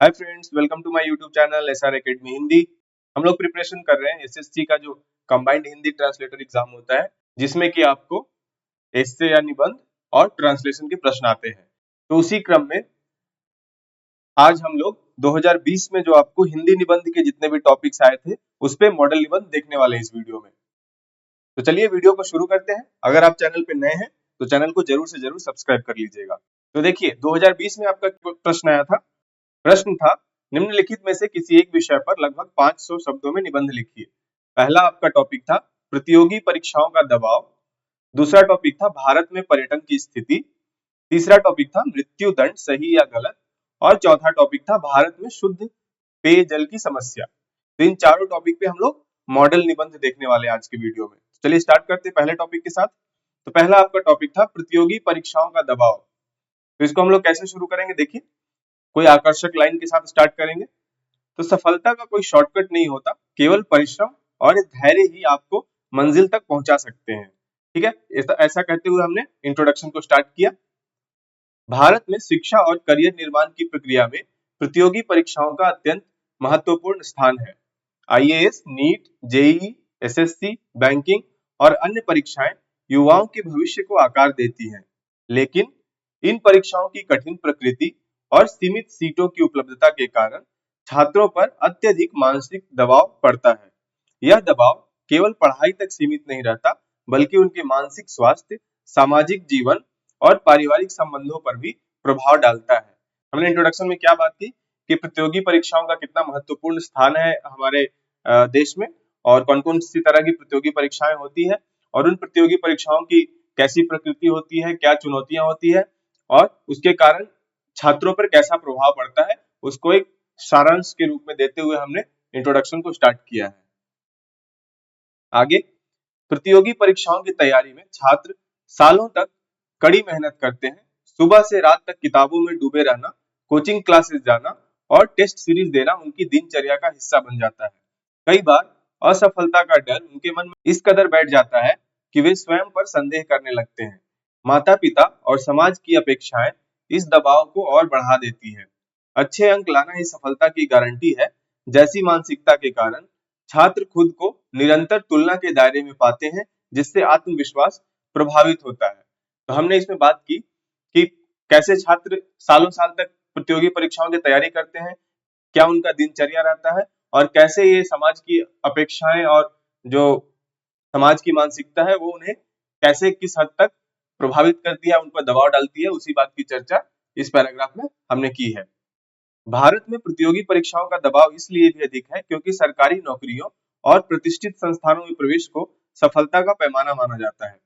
Hi friends, welcome to my YouTube channel SR Academy Hindi. हम लोग preparation कर रहे हैं एसएससी का जो कंबाइंड हिंदी ट्रांसलेटर एग्जाम होता है, जिसमें कि आपको एस्से या निबंध और ट्रांसलेशन के प्रश्न आते हैं। तो उसी क्रम में आज हम लोग 2020 में जो आपको हिंदी निबंध के जितने भी टॉपिक्स आए थे उस पे मॉडल निबंध देखने वाले हैं इस वीडियो में। तो चलिए वीडियो को शुरू करते हैं। अगर आप चैनल पे नए हैं तो चैनल को जरूर से जरूर सब्सक्राइब कर लीजिएगा। तो देखिए 2020 में आपका प्रश्न आया था। प्रश्न था, निम्नलिखित में से किसी एक विषय पर लगभग 500 शब्दों में निबंध लिखिए। पहला आपका टॉपिक था प्रतियोगी परीक्षाओं का दबाव, दूसरा टॉपिक था भारत में पर्यटन की स्थिति, तीसरा टॉपिक था मृत्यु दंड सही या गलत, और चौथा टॉपिक था भारत में शुद्ध पेयजल की समस्या। तो इन चारों टॉपिक पे हम लोग मॉडल निबंध देखने वाले हैं आज के वीडियो में। चलिए स्टार्ट करते हैं पहले टॉपिक के साथ। तो पहला आपका टॉपिक था प्रतियोगी परीक्षाओं का दबाव। तो इसको हम लोग कैसे शुरू करेंगे, देखिए कोई आकर्षक लाइन के साथ स्टार्ट करेंगे। तो सफलता का कोई शॉर्टकट नहीं होता, केवल परिश्रम और धैर्य ही आपको मंजिल तक पहुंचा सकते हैं। ठीक है, ऐसा कहते हुए हमने इंट्रोडक्शन को स्टार्ट किया। भारत में शिक्षा और करियर निर्माण की प्रक्रिया में प्रतियोगी परीक्षाओं का अत्यंत महत्वपूर्ण स्थान है। IAS, NEET, JEE, SSC, banking और अन्य परीक्षाएं युवाओं के भविष्य को आकार देती हैं, लेकिन इन परीक्षाओं की कठिन प्रकृति और सीमित सीटों की उपलब्धता के कारण छात्रों पर अत्यधिक मानसिक दबाव पड़ता है। यह दबाव केवल पढ़ाई तक सीमित नहीं रहता, बल्कि उनके मानसिक स्वास्थ्य, सामाजिक जीवन और पारिवारिक संबंधों पर भी प्रभाव डालता है। हमने इंट्रोडक्शन में क्या बात की कि प्रतियोगी परीक्षाओं का कितना महत्वपूर्ण स्थान है हमारे देश में, और कौन कौन सी तरह की प्रतियोगी परीक्षाएं होती है, और उन प्रतियोगी परीक्षाओं की कैसी प्रकृति होती है, क्या चुनौतियां होती है, और उसके कारण छात्रों पर कैसा प्रभाव पड़ता है, उसको एक सारांश के रूप में देते हुए हमने इंट्रोडक्शन को स्टार्ट किया है। आगे, प्रतियोगी परीक्षाओं की तैयारी में छात्र सालों तक कड़ी मेहनत करते हैं। सुबह से रात तक किताबों में डूबे रहना, कोचिंग क्लासेस जाना और टेस्ट सीरीज देना उनकी दिनचर्या का हिस्सा बन जाता है। कई बार असफलता का डर उनके मन में इस कदर बैठ जाता है कि वे स्वयं पर संदेह करने लगते हैं। माता-पिता और समाज की अपेक्षाएं इस दबाव को और बढ़ा देती है। अच्छे अंक लाना ही सफलता की गारंटी है, जैसी मानसिकता के कारण छात्र खुद को निरंतर तुलना के दायरे में पाते हैं, जिससे आत्मविश्वास प्रभावित होता है। तो हमने इसमें बात की कि कैसे छात्र सालों साल तक प्रतियोगी परीक्षाओं की तैयारी करते हैं, क्या उनका दिनचर्या रहता है, और कैसे ये समाज की अपेक्षाएं और जो समाज की मानसिकता है वो उन्हें कैसे किस हद तक प्रभावित करती है, उन पर दबाव डालती है, उसी बात की चर्चा इस पैराग्राफ में हमने की है। भारत में प्रतियोगी परीक्षाओं का दबाव इसलिए भी अधिक है क्योंकि सरकारी नौकरियों और प्रतिष्ठित संस्थानों में प्रवेश को सफलता का पैमाना माना जाता है।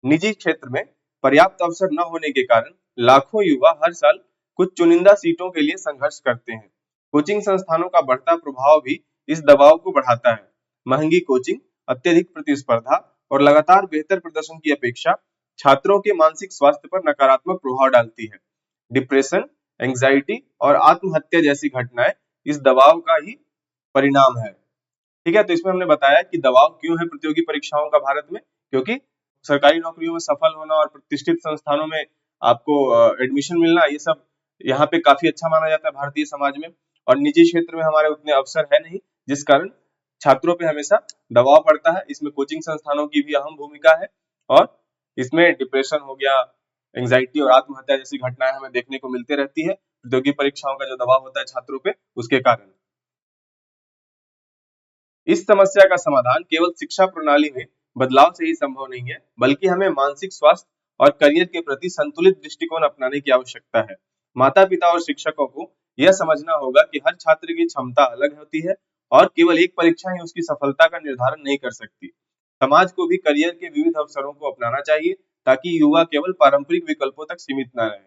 निजी क्षेत्र में पर्याप्त अवसर न होने के कारण लाखों युवा हर साल कुछ चुनिंदा सीटों के लिए संघर्ष करते हैं। कोचिंग संस्थानों का बढ़ता प्रभाव भी इस दबाव को बढ़ाता है। महंगी कोचिंग, अत्यधिक प्रतिस्पर्धा और लगातार बेहतर प्रदर्शन की अपेक्षा छात्रों के मानसिक स्वास्थ्य पर नकारात्मक प्रभाव डालती है। डिप्रेशन, एंजाइटी और आत्महत्या जैसी घटनाएं इस दबाव का ही परिणाम है। ठीक है, तो इसमें हमने बताया कि दबाव क्यों है प्रतियोगी परीक्षाओं का भारत में, क्योंकि सरकारी नौकरियों में सफल होना और प्रतिष्ठित संस्थानों में आपको एडमिशन मिलना, ये सब यहाँ पे काफी अच्छा माना जाता है भारतीय समाज में। और निजी क्षेत्र में हमारे उतने अवसर है नहीं, जिस कारण छात्रों पे हमेशा दबाव पड़ता है। इसमें कोचिंग संस्थानों की भी अहम भूमिका है, और इसमें डिप्रेशन हो गया, एंजाइटी और आत्महत्या जैसी घटनाएं हमें देखने को मिलती रहती है प्रतियोगी परीक्षाओं का जो दबाव होता है छात्रों पे, उसके कारण। इस समस्या का समाधान केवल शिक्षा प्रणाली में बदलाव से ही संभव नहीं है, बल्कि हमें मानसिक स्वास्थ्य और करियर के प्रति संतुलित दृष्टिकोण अपनाने की आवश्यकता है। माता-पिता और शिक्षकों को यह समझना होगा कि हर छात्र की क्षमता अलग होती है, और केवल एक परीक्षा ही उसकी सफलता का निर्धारण नहीं कर सकती। समाज को भी करियर के विविध अवसरों को अपनाना चाहिए, ताकि युवा केवल पारंपरिक विकल्पों तक सीमित न रहे।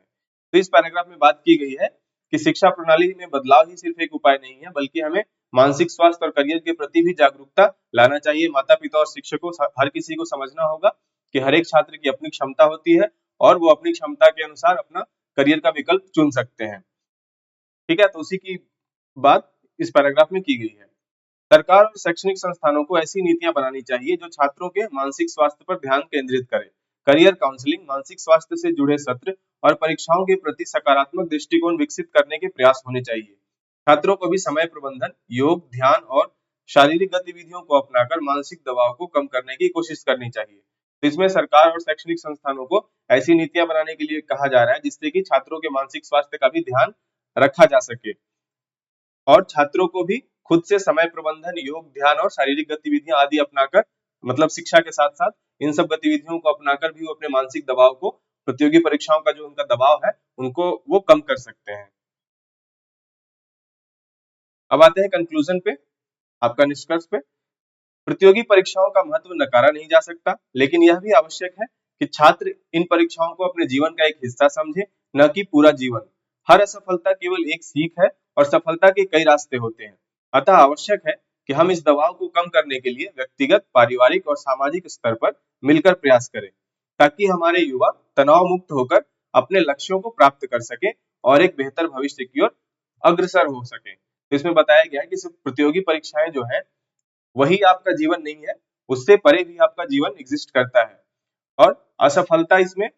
तो इस पैराग्राफ में बात की गई है कि शिक्षा प्रणाली में बदलाव ही सिर्फ एक उपाय नहीं है, बल्कि हमें मानसिक स्वास्थ्य और करियर के प्रति भी जागरूकता लाना चाहिए। माता-पिता और शिक्षकों हर किसी को समझना होगा कि हर एक छात्र की अपनी क्षमता होती है, और वो अपनी क्षमता के अनुसार अपना करियर का विकल्प चुन सकते हैं। ठीक है, तो उसी की बात इस पैराग्राफ में की गई है। सरकार और शैक्षणिक संस्थानों को ऐसी नीतियां बनानी चाहिए जो छात्रों के मानसिक स्वास्थ्य पर ध्यान केंद्रित करें। करियर काउंसलिंग, मानसिक स्वास्थ्य से जुड़े सत्र और परीक्षाओं के प्रति सकारात्मक दृष्टिकोण विकसित करने के प्रयास होने चाहिए। छात्रों को भी समय प्रबंधन, योग, ध्यान और शारीरिक गतिविधियों को अपनाकर मानसिक दबाव को कम करने की कोशिश करनी चाहिए। तो इसमें सरकार और शैक्षणिक संस्थानों को ऐसी नीतियां बनाने के लिए कहा जा रहा है जिससे कि छात्रों के मानसिक स्वास्थ्य का भी ध्यान रखा जा सके और छात्रों को भी खुद से समय प्रबंधन, योग, ध्यान और शारीरिक गतिविधियां आदि अपनाकर मतलब शिक्षा के साथ साथ इन सब गतिविधियों को अपनाकर भी वो अपने मानसिक दबाव को, प्रतियोगी परीक्षाओं का जो उनका दबाव है उनको वो कम कर सकते हैं। अब आते हैं कंक्लूजन पे, आपका निष्कर्ष पे। प्रतियोगी परीक्षाओं का महत्व नकारा नहीं जा सकता, लेकिन यह भी आवश्यक है कि छात्र इन परीक्षाओं को अपने जीवन का एक हिस्सा समझे, न कि पूरा जीवन। हर असफलता केवल एक सीख है और सफलता के कई रास्ते होते हैं। अतः आवश्यक है कि हम इस दबाव को कम करने के लिए व्यक्तिगत, पारिवारिक और सामाजिक स्तर पर मिलकर प्रयास करें, ताकि हमारे युवा तनाव मुक्त होकर अपने लक्ष्यों को प्राप्त कर सके और एक बेहतर भविष्य की ओर अग्रसर हो सके। तो इसमें बताया गया है कि सिर्फ प्रतियोगी परीक्षाएं जो है वही आपका जीवन नहीं है, उससे परे भी आपका जीवन एग्जिस्ट करता है और असफलता इसमें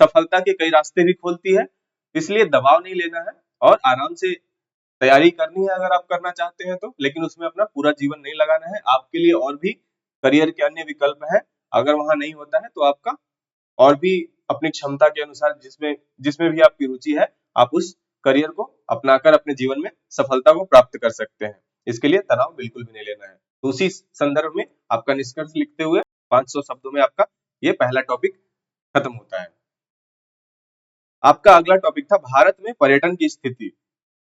सफलता के कई रास्ते भी खोलती है। इसलिए दबाव नहीं लेना है और आराम से तैयारी करनी है अगर आप करना चाहते हैं तो, लेकिन उसमें अपना पूरा जीवन नहीं लगाना है। आपके लिए और भी करियर के अन्य विकल्प हैं, अगर वहां नहीं होता है तो आपका और भी अपनी क्षमता के अनुसार जिसमें जिसमें भी आपकी रुचि है, आप उस करियर को अपनाकर अपने जीवन में सफलता को प्राप्त कर सकते हैं। इसके लिए तनाव बिल्कुल भी नहीं लेना है। तो उसी संदर्भ में आपका निष्कर्ष लिखते हुए 500 शब्दों में आपका ये पहला टॉपिक खत्म होता है। आपका अगला टॉपिक था भारत में पर्यटन की स्थिति।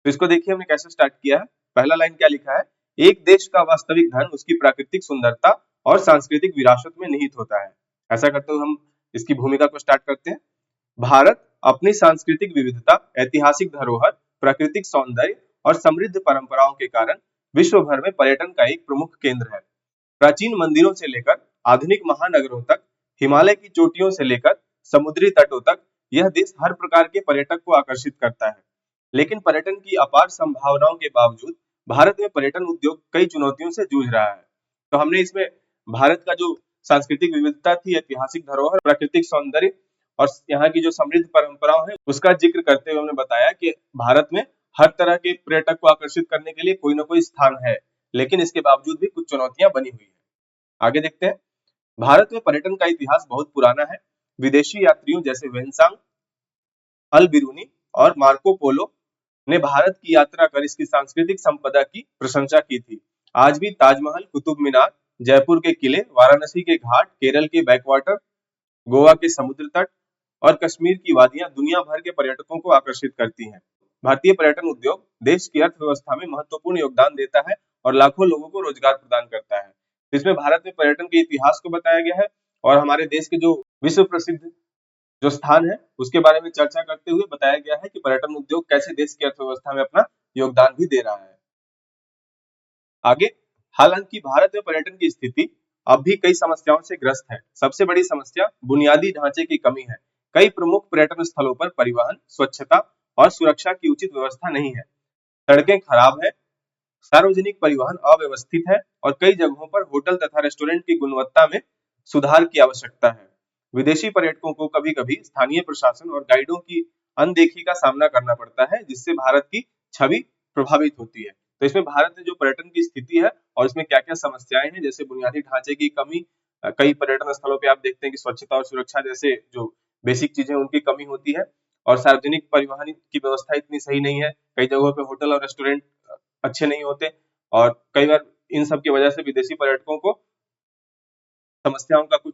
तो इसको देखिए हमने कैसे स्टार्ट किया है। पहला लाइन क्या लिखा है, एक देश का वास्तविक धन उसकी प्राकृतिक सुंदरता और सांस्कृतिक विरासत में निहित होता है। ऐसा करते हुए हम इसकी भूमिका को स्टार्ट करते हैं। भारत अपनी सांस्कृतिक विविधता, ऐतिहासिक धरोहर, प्राकृतिक सौंदर्य और समृद्ध परंपराओं के कारण विश्व भर में पर्यटन का एक प्रमुख केंद्र है। प्राचीन मंदिरों से लेकर आधुनिक महानगरों तक, हिमालय की चोटियों से लेकर समुद्री तटों तक, यह देश हर प्रकार के पर्यटक को आकर्षित करता है। लेकिन पर्यटन की अपार संभावनाओं के बावजूद भारत में पर्यटन उद्योग कई चुनौतियों से जूझ रहा है। तो हमने इसमें भारत का जो सांस्कृतिक विविधता थी, ऐतिहासिक धरोहर, प्राकृतिक सौंदर्य और यहाँ की जो समृद्ध परंपराओं है उसका जिक्र करते हुए हमने बताया कि भारत में हर तरह के पर्यटक को आकर्षित करने के लिए कोई ना कोई स्थान है, लेकिन इसके बावजूद भी कुछ चुनौतियां बनी हुई है। आगे देखते हैं। भारत में पर्यटन का इतिहास बहुत पुराना है। विदेशी यात्रियों जैसे वेन्सांग, अल बिरूनी और मार्को पोलो ने भारत की यात्रा कर इसकी सांस्कृतिक संपदा की प्रशंसा की थी। आज भी ताजमहल, कुतुब मीनार, जयपुर के किले, वाराणसी के घाट, केरल के बैकवाटर, गोवा के समुद्र तट और कश्मीर की वादियां दुनिया भर के पर्यटकों को आकर्षित करती हैं। भारतीय पर्यटन उद्योग देश की अर्थव्यवस्था में महत्वपूर्ण योगदान देता है और लाखों लोगों को रोजगार प्रदान करता है। इसमें भारत में पर्यटन के इतिहास को बताया गया है और हमारे देश के जो विश्व प्रसिद्ध जो स्थान है उसके बारे में चर्चा करते हुए बताया गया है कि पर्यटन उद्योग कैसे देश की अर्थव्यवस्था में अपना योगदान भी दे रहा है। आगे, हालांकि भारत में पर्यटन की स्थिति अब भी कई समस्याओं से ग्रस्त है। सबसे बड़ी समस्या बुनियादी ढांचे की कमी है। कई प्रमुख पर्यटन स्थलों पर परिवहन, स्वच्छता और सुरक्षा की उचित व्यवस्था नहीं है। सड़कें खराब है, सार्वजनिक परिवहन अव्यवस्थित है और कई जगहों पर होटल तथा रेस्टोरेंट की गुणवत्ता में सुधार की आवश्यकता है। विदेशी पर्यटकों को कभी-कभी स्थानीय प्रशासन और गाइडों की अनदेखी का सामना करना पड़ता है, जिससे भारत की छवि प्रभावित होती है। तो इसमें भारत में जो पर्यटन की स्थिति है और इसमें क्या-क्या समस्याएं हैं, जैसे बुनियादी ढांचे की कमी, कई पर्यटन स्थलों पे आप देखते हैं कि स्वच्छता और सुरक्षा जैसे जो बेसिक चीजें उनकी कमी होती है और सार्वजनिक परिवहन की व्यवस्था इतनी सही नहीं है। कई जगहों पे होटल और रेस्टोरेंट अच्छे नहीं होते और कई बार इन सब की वजह से विदेशी पर्यटकों को समस्याओं का कुछ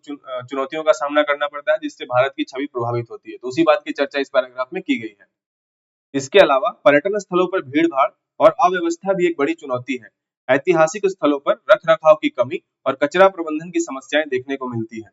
चुनौतियों का सामना करना पड़ता है, जिससे भारत की छवि प्रभावित होती है। तो उसी बात की चर्चा इस पैराग्राफ में की गई है। इसके अलावा पर्यटन स्थलों पर भीड़-भाड़ और अव्यवस्था भी एक बड़ी चुनौती है। ऐतिहासिक स्थलों पर रख-रखाव की कमी और कचरा प्रबंधन की समस्याएं देखने को मिलती हैं।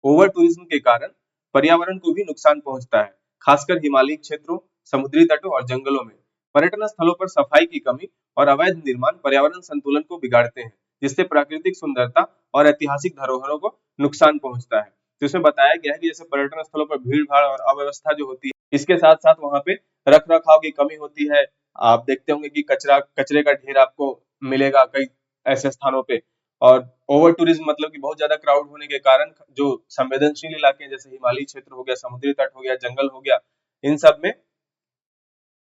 ओवर टूरिज्म के कारण पर्यावरण को भी नुकसान पहुंचता है, खासकर हिमालयी क्षेत्रों, समुद्री तटों और जंगलों में। पर्यटन स्थलों पर सफाई की कमी और अवैध निर्माण पर्यावरण संतुलन को बिगाड़ते हैं, जिससे प्राकृतिक सुंदरता और ऐतिहासिक धरोहरों को नुकसान पहुंचता है। तो इसमें बताया गया है कि जैसे पर्यटन स्थलों पर भीड़-भाड़ और अव्यवस्था जो होती है, इसके साथ-साथ वहां पे रख-रखाव की कमी होती है। आप देखते होंगे कि कचरे का ढेर आपको मिलेगा कई ऐसे स्थानों पे और ओवर टूरिज्म मतलब कि बहुत ज्यादा क्राउड होने के कारण जो संवेदनशील इलाके जैसे हिमालयी क्षेत्र हो गया, समुद्री तट हो गया, जंगल हो गया, इन सब में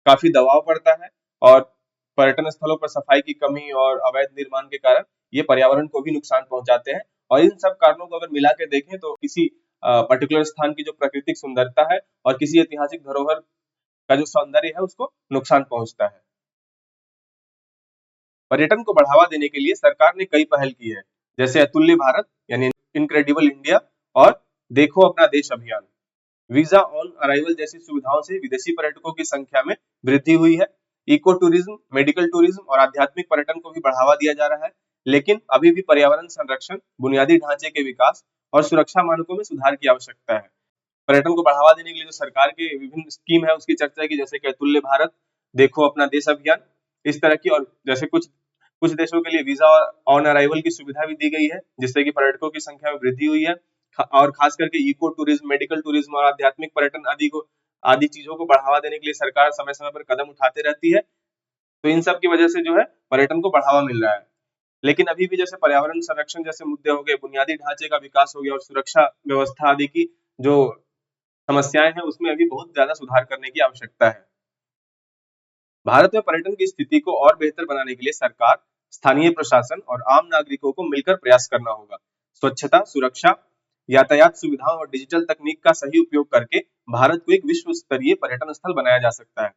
काफी दबाव पड़ता है और पर्यटन स्थलों पर सफाई की कमी और अवैध निर्माण के कारण ये पर्यावरण को भी नुकसान पहुंचाते हैं। और इन सब कारणों को अगर मिला के देखें तो किसी पर्टिकुलर स्थान की जो प्राकृतिक सुंदरता है और किसी ऐतिहासिक धरोहर का जो सौंदर्य है उसको नुकसान पहुंचता है। पर्यटन को बढ़ावा देने के लिए सरकार ने कई पहल की है, जैसे अतुल्य भारत यानी इनक्रेडिबल इंडिया और देखो अपना देश अभियान। वीजा ऑन अराइवल जैसी सुविधाओं से विदेशी पर्यटकों की संख्या में वृद्धि हुई है। इको टूरिज्म, मेडिकल टूरिज्म और आध्यात्मिक पर्यटन को भी बढ़ावा दिया जा रहा है, लेकिन अभी भी पर्यावरण संरक्षण, बुनियादी ढांचे के विकास और सुरक्षा मानकों में सुधार की आवश्यकता है। पर्यटन को बढ़ावा देने के लिए जो सरकार के विभिन्न स्कीम है उसकी चर्चा की, जैसे कि अतुल्य भारत, देखो अपना देश अभियान, इस तरह की। और जैसे कुछ कुछ देशों के लिए वीजा ऑन अराइवल की सुविधा भी दी गई है, जिससे कि पर्यटकों की संख्या में वृद्धि हुई है। और खास करके इको टूरिज्म, मेडिकल टूरिज्म और आध्यात्मिक पर्यटन आदि चीजों को बढ़ावा देने के लिए सरकार समय समय पर कदम उठाते रहती है। तो इन सब की वजह से जो है पर्यटन को बढ़ावा मिल रहा है। लेकिन अभी भी जैसे पर्यावरण संरक्षण जैसे मुद्दे हो गए, बुनियादी ढांचे का विकास हो गया और सुरक्षा व्यवस्था आदि की जो समस्याएं हैं उसमें अभी बहुत ज्यादा सुधार करने की आवश्यकता है। भारत में पर्यटन की स्थिति को और बेहतर बनाने के लिए सरकार, स्थानीय प्रशासन और आम नागरिकों को मिलकर प्रयास करना होगा। स्वच्छता, सुरक्षा, यातायात सुविधाओं और डिजिटल तकनीक का सही उपयोग करके भारत को एक विश्व स्तरीय पर्यटन स्थल बनाया जा सकता है।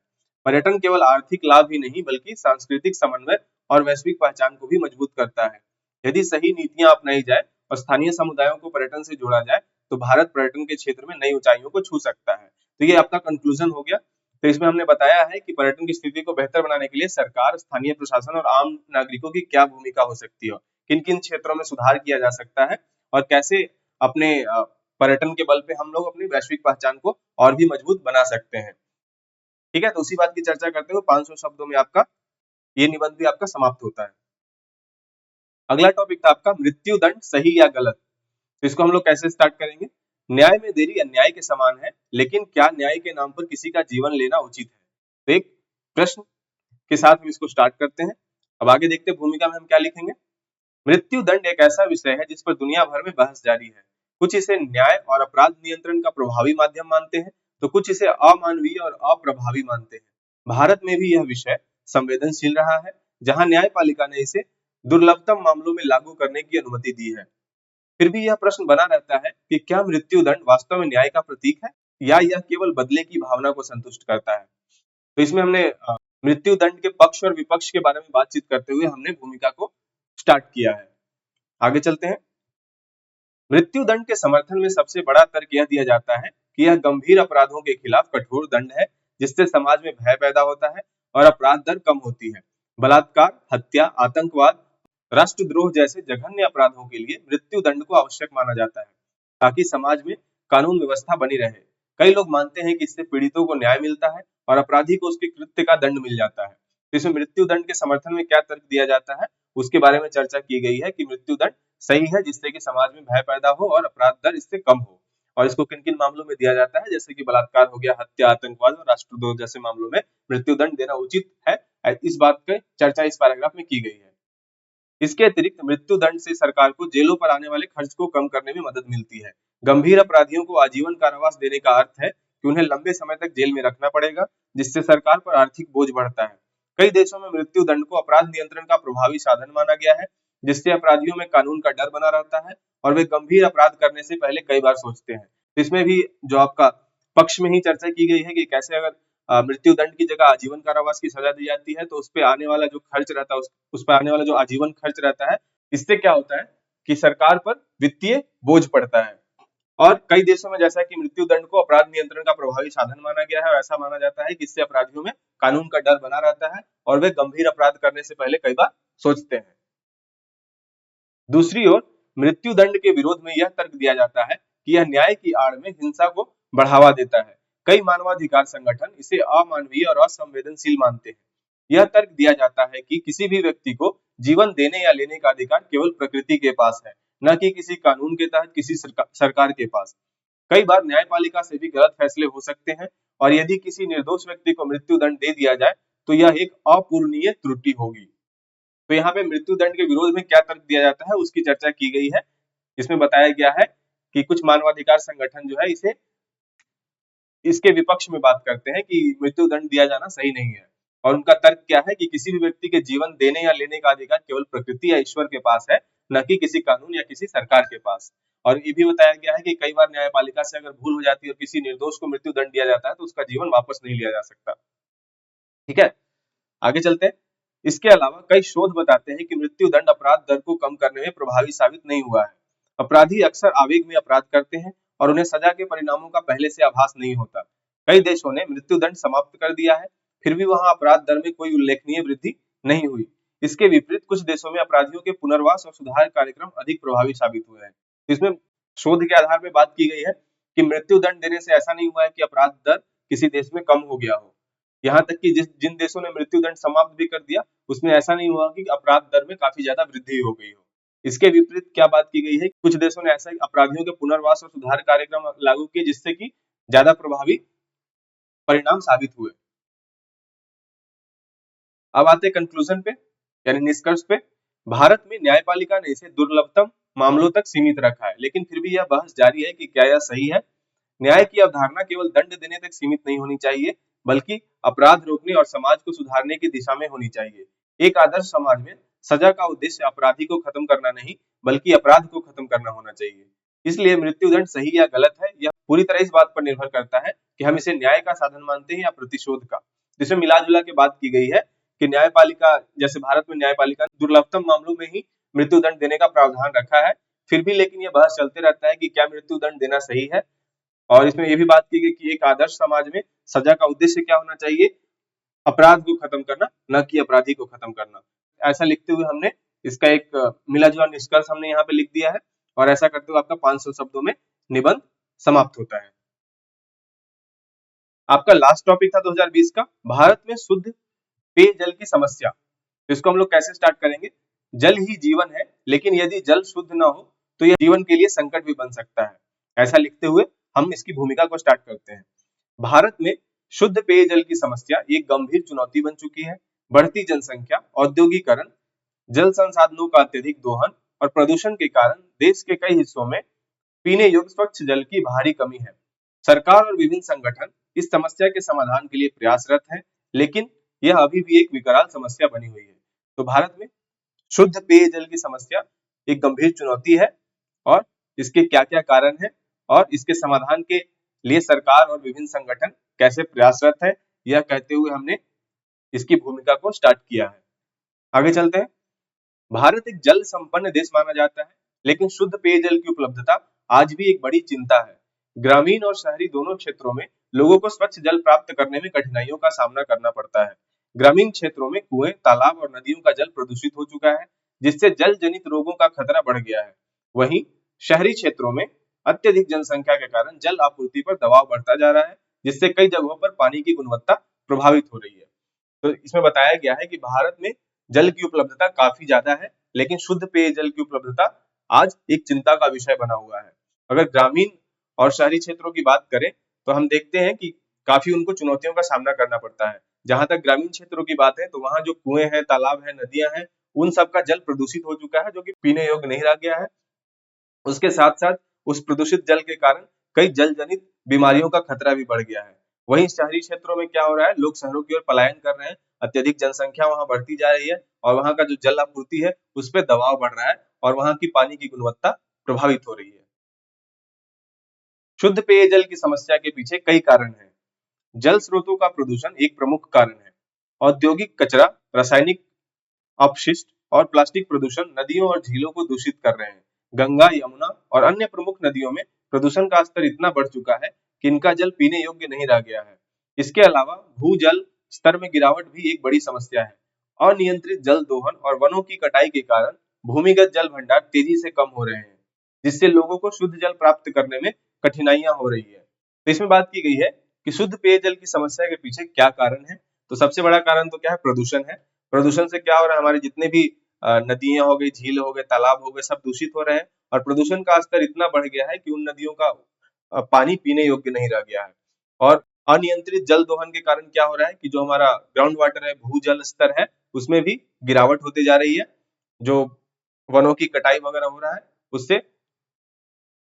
पर्यटन केवल आर्थिक लाभ ही नहीं बल्कि सांस्कृतिक समन्वय और वैश्विक पहचान को भी मजबूत करता है। यदि सही नीतियां अपनाई जाए और स्थानीय समुदायों को पर्यटन से जोड़ा जाए तो भारत पर्यटन के क्षेत्र में नई ऊंचाइयों को छू सकता है। तो ये आपका कंक्लूजन हो गया। तो इसमें हमने बताया है कि पर्यटन की स्थिति को बेहतर बनाने के लिए सरकार, स्थानीय प्रशासन और आम नागरिकों की क्या भूमिका हो सकती है, किन किन क्षेत्रों में सुधार किया जा सकता है और कैसे अपने पर्यटन के बल पे हम लोग अपनी वैश्विक पहचान को और भी मजबूत बना सकते हैं। ठीक है, तो उसी बात की चर्चा करते हुए 500 शब्दों में आपका ये निबंध भी आपका समाप्त होता है। अगला टॉपिक था आपका मृत्यु दंड सही या गलत। तो इसको हम लोग कैसे स्टार्ट करेंगे? न्याय में देरी अन्याय के समान है, लेकिन क्या न्याय के नाम पर किसी का जीवन लेना उचित है? तो एक प्रश्न के साथ हम इसको स्टार्ट करते हैं। अब आगे देखते हैं भूमिका में हम क्या लिखेंगे। मृत्यु दंड एक ऐसा विषय है जिस पर दुनिया भर में बहस जारी है। कुछ इसे न्याय और अपराध नियंत्रण का प्रभावी माध्यम मानते हैं, तो कुछ इसे अमानवीय और अप्रभावी मानते हैं। भारत में भी यह विषय संवेदनशील रहा है, जहां न्यायपालिका ने इसे दुर्लभतम मामलों में लागू करने की अनुमति दी है। फिर भी यह प्रश्न बना रहता है कि क्या मृत्यु दंड वास्तव में न्याय का प्रतीक है या यह केवल बदले की भावना को संतुष्ट करता है। तो इसमें हमने मृत्यु दंड के पक्ष और विपक्ष के बारे में बातचीत करते हुए हमने भूमिका को स्टार्ट किया है। आगे चलते हैं। मृत्यु दंड के समर्थन में सबसे बड़ा तर्क यह दिया जाता है कि यह गंभीर अपराधों के खिलाफ कठोर दंड है, जिससे समाज में भय पैदा होता है और अपराध दर कम होती है। बलात्कार, हत्या, आतंकवाद, राष्ट्रद्रोह जैसे जघन्य अपराधों के लिए मृत्यु दंड को आवश्यक माना जाता है, ताकि समाज में कानून व्यवस्था बनी रहे। कई लोग मानते हैं कि इससे पीड़ितों को न्याय मिलता है और अपराधी को उसके कृत्य का दंड मिल जाता है। तो इसमें मृत्यु दंड के समर्थन में क्या तर्क दिया जाता है उसके बारे में चर्चा की गई है कि मृत्यु दंड सही है, जिससे कि समाज में भय पैदा हो और अपराध दर इससे कम हो। और इसको किन किन मामलों में दिया जाता है, जैसे कि बलात्कार हो गया, हत्या, आतंकवाद और राष्ट्रद्रोह जैसे मामलों में मृत्यु दंड देना उचित है। इस बात की चर्चा इस पैराग्राफ में की गई है। इसके अतिरिक्त मृत्यु दंड से सरकार को जेलों पर आने वाले खर्च को कम करने में मदद मिलती है। गंभीर अपराधियों को आजीवन कारावास देने का अर्थ है कि उन्हें लंबे समय तक जेल में रखना पड़ेगा, जिससे सरकार पर आर्थिक बोझ बढ़ता है। कई देशों में मृत्यु दंड को अपराध नियंत्रण का प्रभावी साधन माना गया है, जिससे अपराधियों में कानून का डर बना रहता है और वे गंभीर अपराध करने से पहले कई बार सोचते हैं। तो इसमें भी जो आपका पक्ष में ही चर्चा की गई है कि कैसे अगर मृत्यु दंड की जगह आजीवन कारावास की सजा दी जाती है तो उस पे आने वाला जो खर्च रहता है, उस पर आने वाला जो आजीवन खर्च रहता है, इससे क्या होता है कि सरकार पर वित्तीय बोझ पड़ता है। और कई देशों में जैसा कि मृत्यु दंड को अपराध नियंत्रण का प्रभावी साधन माना गया है और ऐसा माना जाता है कि इससे अपराधियों में कानून का डर बना रहता है और वे गंभीर अपराध करने से पहले कई बार सोचते हैं। दूसरी ओर मृत्यु दंड के विरोध में यह तर्क दिया जाता है कि यह न्याय की आड़ में हिंसा को बढ़ावा देता है। कई मानवाधिकार संगठन इसे अमानवीय और असंवेदनशील मानते हैं। यह तर्क दिया जाता है कि किसी भी व्यक्ति को जीवन देने या लेने का अधिकार केवल प्रकृति के पास है, न कि किसी कानून के तहत किसी सरकार के पास। कई बार न्यायपालिका से भी गलत फैसले हो सकते हैं और यदि किसी निर्दोष व्यक्ति को मृत्यु दंड दे दिया जाए तो यह एक अपूरणीय त्रुटि होगी। तो यहाँ पे मृत्यु दंड के विरोध में क्या तर्क दिया जाता है उसकी चर्चा की गई है। इसमें बताया गया है कि कुछ मानवाधिकार संगठन जो है इसे इसके विपक्ष में बात करते हैं कि मृत्यु दंड दिया जाना सही नहीं है। और उनका तर्क क्या है कि किसी भी व्यक्ति के जीवन देने या लेने का अधिकार केवल प्रकृति या ईश्वर के पास है, न कि किसी कानून या किसी सरकार के पास। और ये भी बताया गया है कि कई बार न्यायपालिका से अगर भूल हो जाती है और किसी निर्दोष को मृत्यु दंड दिया जाता है तो उसका जीवन वापस नहीं लिया जा सकता। ठीक है, आगे चलते हैं। इसके अलावा कई शोध बताते हैं कि मृत्यु दंड अपराध दर को कम करने में प्रभावी साबित नहीं हुआ है। अपराधी अक्सर आवेग में अपराध करते हैं और उन्हें सजा के परिणामों का पहले से आभास नहीं होता। कई देशों ने मृत्यु दंड समाप्त कर दिया है, फिर भी वहां अपराध दर में कोई उल्लेखनीय वृद्धि नहीं हुई। इसके विपरीत कुछ देशों में अपराधियों के पुनर्वास और सुधार कार्यक्रम अधिक प्रभावी साबित हुए हैं। इसमें शोध के आधार पर बात की गई है कि मृत्यु दंड देने से ऐसा नहीं हुआ है कि अपराध दर किसी देश में कम हो गया हो। यहाँ तक कि जिन देशों ने मृत्यु दंड समाप्त भी कर दिया, उसमें ऐसा नहीं हुआ कि अपराध दर में काफी ज्यादा वृद्धि हो गई हो। इसके विपरीत क्या बात की गई है, कुछ देशों ने ऐसा अपराधियों के पुनर्वास और सुधार कार्यक्रम लागू किए जिससे कि ज्यादा प्रभावी परिणाम साबित हुए। अब आते हैं कंक्लूजन पे, यानी निष्कर्ष पे। भारत में न्यायपालिका ने इसे दुर्लभतम मामलों तक सीमित रखा है, लेकिन फिर भी यह बहस जारी है कि क्या यह सही है। न्याय की अवधारणा केवल दंड देने तक सीमित नहीं होनी चाहिए, बल्कि अपराध रोकने और समाज को सुधारने की दिशा में होनी चाहिए। एक आदर्श समाज में सजा का उद्देश्य अपराधी को खत्म करना नहीं, बल्कि अपराध को खत्म करना होना चाहिए। इसलिए मृत्यु दंड सही या गलत है, यह पूरी तरह इस बात पर निर्भर करता है कि हम इसे न्याय का साधन मानते हैं या प्रतिशोध का। जिसमें मिला जुला के बात की गई है कि न्यायपालिका, जैसे भारत में न्यायपालिका ने दुर्लभतम मामलों में ही मृत्यु दंड देने का प्रावधान रखा है। फिर भी लेकिन यह बहस चलते रहता है कि क्या मृत्यु दंड देना सही है। और इसमें यह भी बात की गई कि एक आदर्श समाज में सजा का उद्देश्य क्या होना चाहिए, अपराध को खत्म करना, न कि अपराधी को खत्म करना। ऐसा लिखते हुए हमने इसका एक मिला जुला निष्कर्ष हमने यहाँ पे लिख दिया है, और ऐसा करते हुए आपका 500 शब्दों में निबंध समाप्त होता है। आपका लास्ट टॉपिक था 2020 का, भारत में शुद्ध पेयजल की समस्या। इसको हम लोग कैसे स्टार्ट करेंगे। जल ही जीवन है, लेकिन यदि जल शुद्ध न हो तो यह जीवन के लिए संकट भी बन सकता है। ऐसा लिखते हुए हम इसकी भूमिका को स्टार्ट करते हैं। भारत में शुद्ध पेयजल की समस्या एक गंभीर चुनौती बन चुकी है। बढ़ती जनसंख्या, औद्योगिकरण, जल संसाधनों का अत्यधिक दोहन और प्रदूषण के कारण देश के कई हिस्सों में पीने योग्य स्वच्छ जल की भारी कमी है। सरकार और विभिन्न संगठन इस समस्या के समाधान के लिए प्रयासरत हैं, लेकिन यह अभी भी एक विकराल समस्या बनी हुई है। तो भारत में शुद्ध पेयजल की समस्या एक गंभीर चुनौती है, और इसके क्या-क्या कारण हैं और इसके समाधान के लिए सरकार और विभिन्न संगठन कैसे प्रयासरत है, यह कहते हुए हमने इसकी भूमिका को स्टार्ट किया है। आगे चलते हैं। भारत एक जल संपन्न देश माना जाता है, लेकिन शुद्ध पेयजल की उपलब्धता आज भी एक बड़ी चिंता है। ग्रामीण और शहरी दोनों क्षेत्रों में लोगों को स्वच्छ जल प्राप्त करने में कठिनाइयों का सामना करना पड़ता है। ग्रामीण क्षेत्रों में कुएं, तालाब और नदियों का जल प्रदूषित हो चुका है, जिससे जल जनित रोगों का खतरा बढ़ गया है। वहीं शहरी क्षेत्रों में अत्यधिक जनसंख्या के कारण जल आपूर्ति पर दबाव बढ़ता जा रहा है, जिससे कई जगहों पर पानी की गुणवत्ता प्रभावित हो रही है। तो इसमें बताया गया है कि भारत में जल की उपलब्धता काफी ज्यादा है, लेकिन शुद्ध पेयजल की उपलब्धता आज एक चिंता का विषय बना हुआ है। अगर ग्रामीण और शहरी क्षेत्रों की बात करें तो हम देखते हैं कि काफी उनको चुनौतियों का सामना करना पड़ता है। जहां तक ग्रामीण क्षेत्रों की बात है तो वहां जो कुएं हैं, तालाब है, नदियां हैं, उन सब का जल प्रदूषित हो चुका है, जो कि पीने योग्य नहीं रह गया है। उसके साथ साथ उस प्रदूषित जल के कारण कई जल जनित बीमारियों का खतरा भी बढ़ गया है। वहीं शहरी क्षेत्रों में क्या हो रहा है, लोग शहरों की ओर पलायन कर रहे हैं, अत्यधिक जनसंख्या वहां बढ़ती जा रही है और वहां का जो जल आपूर्ति है उस पर दबाव बढ़ रहा है और वहां की पानी की गुणवत्ता प्रभावित हो रही है। शुद्ध पेयजल की समस्या के पीछे कई कारण हैं। जल स्रोतों का प्रदूषण एक प्रमुख कारण है। औद्योगिक कचरा, रासायनिक अपशिष्ट और प्लास्टिक प्रदूषण नदियों और झीलों को दूषित कर रहे हैं। गंगा, यमुना और अन्य प्रमुख नदियों में प्रदूषण का स्तर इतना बढ़ चुका है कि इनका जल पीने योग्य नहीं रह गया है। इसके अलावा भूजल स्तर में गिरावट भी एक बड़ी समस्या है। अनियंत्रित जल दोहन और वनों की कटाई के कारण भूमिगत जल भंडार तेजी से कम हो रहे हैं, जिससे लोगों को शुद्ध जल प्राप्त करने में कठिनाइयां हो रही है। तो इसमें बात की गई है कि शुद्ध पेयजल की समस्या के पीछे क्या कारण है। तो सबसे बड़ा कारण तो क्या है, प्रदूषण है। प्रदूषण से क्या हो रहा है, हमारे जितने भी नदियां हो गई, झील हो गए, तालाब हो गए, सब दूषित हो रहे हैं और प्रदूषण का स्तर इतना बढ़ गया है कि उन नदियों का पानी पीने योग्य नहीं रह गया है। और अनियंत्रित जल दोहन के कारण क्या हो रहा है कि जो हमारा ग्राउंड वाटर है, भूजल स्तर है, उसमें भी गिरावट होती जा रही है। जो वनों की कटाई वगैरह हो रहा है, उससे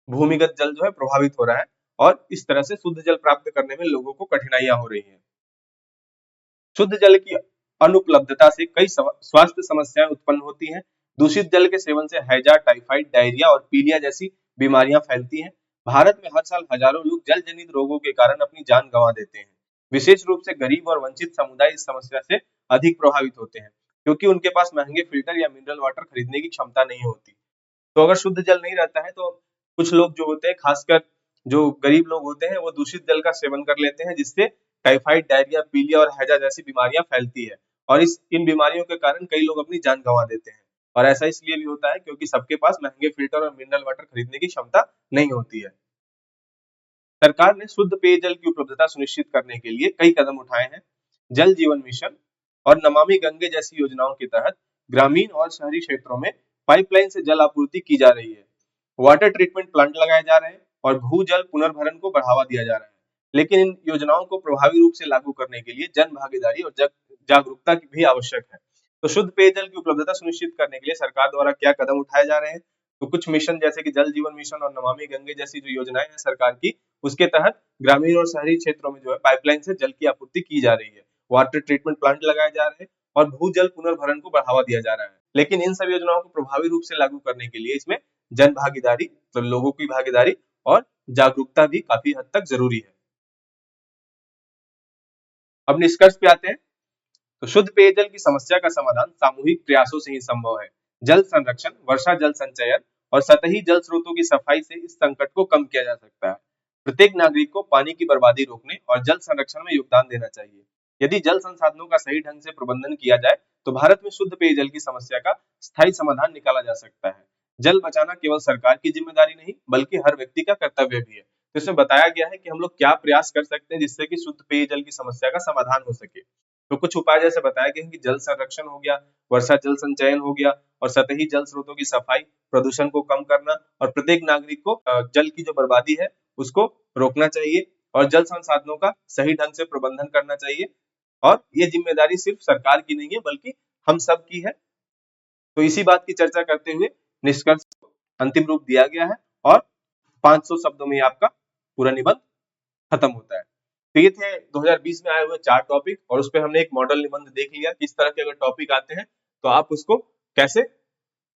भूमिगत जल जो है प्रभावित हो रहा है और इस तरह से शुद्ध जल प्राप्त करने में लोगों को कठिनाइयां हो रही है। शुद्ध जल की अनुपलब्धता से कई स्वास्थ्य समस्याएं उत्पन्न होती हैं। दूषित जल के सेवन से हैजा, टाइफाइड, डायरिया और पीलिया जैसी बीमारियां फैलती हैं। भारत में हर साल हजारों लोग जल जनित रोगों के कारण अपनी जान गंवा देते हैं। विशेष रूप से गरीब और वंचित समुदाय इस समस्या से अधिक प्रभावित होते हैं, क्योंकि उनके पास महंगे फिल्टर या मिनरल वाटर खरीदने की क्षमता नहीं होती। तो अगर शुद्ध जल नहीं रहता है तो कुछ लोग जो होते हैं, खासकर जो गरीब लोग होते हैं, वो दूषित जल का सेवन कर लेते हैं, जिससे टाइफाइड, डायरिया, पीलिया और हैजा जैसी बीमारियां फैलती है। और इन बीमारियों के कारण कई लोग अपनी जान गंवा देते हैं। और ऐसा इसलिए भी होता है क्योंकि सबके पास महंगे फिल्टर और मिनरल वाटर खरीदने की क्षमता नहीं होती है। सरकार ने शुद्ध पेयजल की उपलब्धता सुनिश्चित करने के लिए कई कदम उठाए हैं। जल जीवन मिशन और नमामि गंगे जैसी योजनाओं के तहत ग्रामीण और शहरी क्षेत्रों में पाइपलाइन से जल आपूर्ति की जा रही है। वाटर ट्रीटमेंट प्लांट लगाए जा रहे हैं और भूजल पुनर्भरण को बढ़ावा दिया जा रहा है। लेकिन इन योजनाओं को प्रभावी रूप से लागू करने के लिए जन भागीदारी और जागरूकता की भी आवश्यक है। तो शुद्ध पेयजल की उपलब्धता सुनिश्चित करने के लिए सरकार द्वारा क्या कदम उठाए जा रहे हैं? तो कुछ मिशन जैसे कि जल जीवन मिशन और नमामि गंगे जैसी जो योजनाएं हैं सरकार की, उसके तहत ग्रामीण और शहरी क्षेत्रों में जो है पाइपलाइन से जल की आपूर्ति की जा रही है। वाटर ट्रीटमेंट प्लांट लगाए जा रहे हैं और भूजल पुनर्भरण को बढ़ावा दिया जा रहा है। लेकिन इन सब योजनाओं को प्रभावी रूप से लागू करने के लिए इसमें जन भागीदारी, तो लोगों की भागीदारी और जागरूकता भी काफी हद तक जरूरी है। अब निष्कर्ष पे आते हैं। तो शुद्ध पेयजल की समस्या का समाधान सामूहिक प्रयासों से ही संभव है। जल संरक्षण, वर्षा जल संचयन और सतही जल स्रोतों की सफाई से इस संकट को कम किया जा सकता है। प्रत्येक नागरिक को पानी की बर्बादी रोकने और जल संरक्षण में योगदान देना चाहिए। यदि जल संसाधनों का सही ढंग से प्रबंधन किया जाए तो भारत में शुद्ध पेयजल की समस्या का स्थायी समाधान निकाला जा सकता है। जल बचाना केवल सरकार की जिम्मेदारी नहीं, बल्कि हर व्यक्ति का कर्तव्य भी है। तो इसमें बताया गया है कि हम लोग क्या प्रयास कर सकते हैं जिससे कि शुद्ध पेयजल की समस्या का समाधान हो सके। तो कुछ उपाय जैसे बताया गया है कि जल संरक्षण हो गया, वर्षा जल संचयन हो गया और सतही जल स्रोतों की सफाई, प्रदूषण को कम करना और प्रत्येक नागरिक को जल की जो बर्बादी है उसको रोकना चाहिए और जल संसाधनों का सही ढंग से प्रबंधन करना चाहिए। और ये जिम्मेदारी सिर्फ सरकार की नहीं है बल्कि हम सब की है। तो इसी बात की चर्चा करते हुए निष्कर्ष को अंतिम रूप दिया गया है और 500 शब्दों में आपका पूरा निबंध खत्म होता है। तो ये थे 2020 में आए हुए 4 टॉपिक और उस पे हमने एक मॉडल निबंध देख लिया। किस तरह के अगर टॉपिक आते हैं तो आप उसको कैसे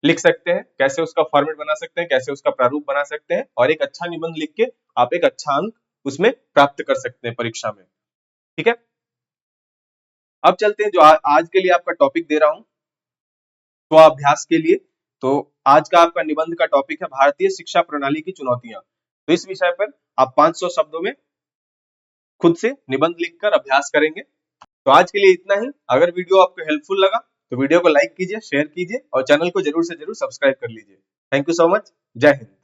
लिख सकते हैं, कैसे उसका फॉर्मेट बना सकते हैं, कैसे उसका प्रारूप बना सकते हैं और एक अच्छा निबंध लिख के आप एक अच्छा अंक उसमें प्राप्त कर सकते हैं परीक्षा में। ठीक है, अब चलते हैं जो आज के लिए आपका टॉपिक दे रहा हूं स्वाभ्यास के लिए। तो आज का आपका निबंध का टॉपिक है भारतीय शिक्षा प्रणाली की चुनौतियां। तो इस विषय पर आप 500 शब्दों में खुद से निबंध लिखकर अभ्यास करेंगे। तो आज के लिए इतना ही। अगर वीडियो आपको हेल्पफुल लगा तो वीडियो को लाइक कीजिए, शेयर कीजिए और चैनल को जरूर से जरूर सब्सक्राइब कर लीजिए। Thank you so much. जय हिंद।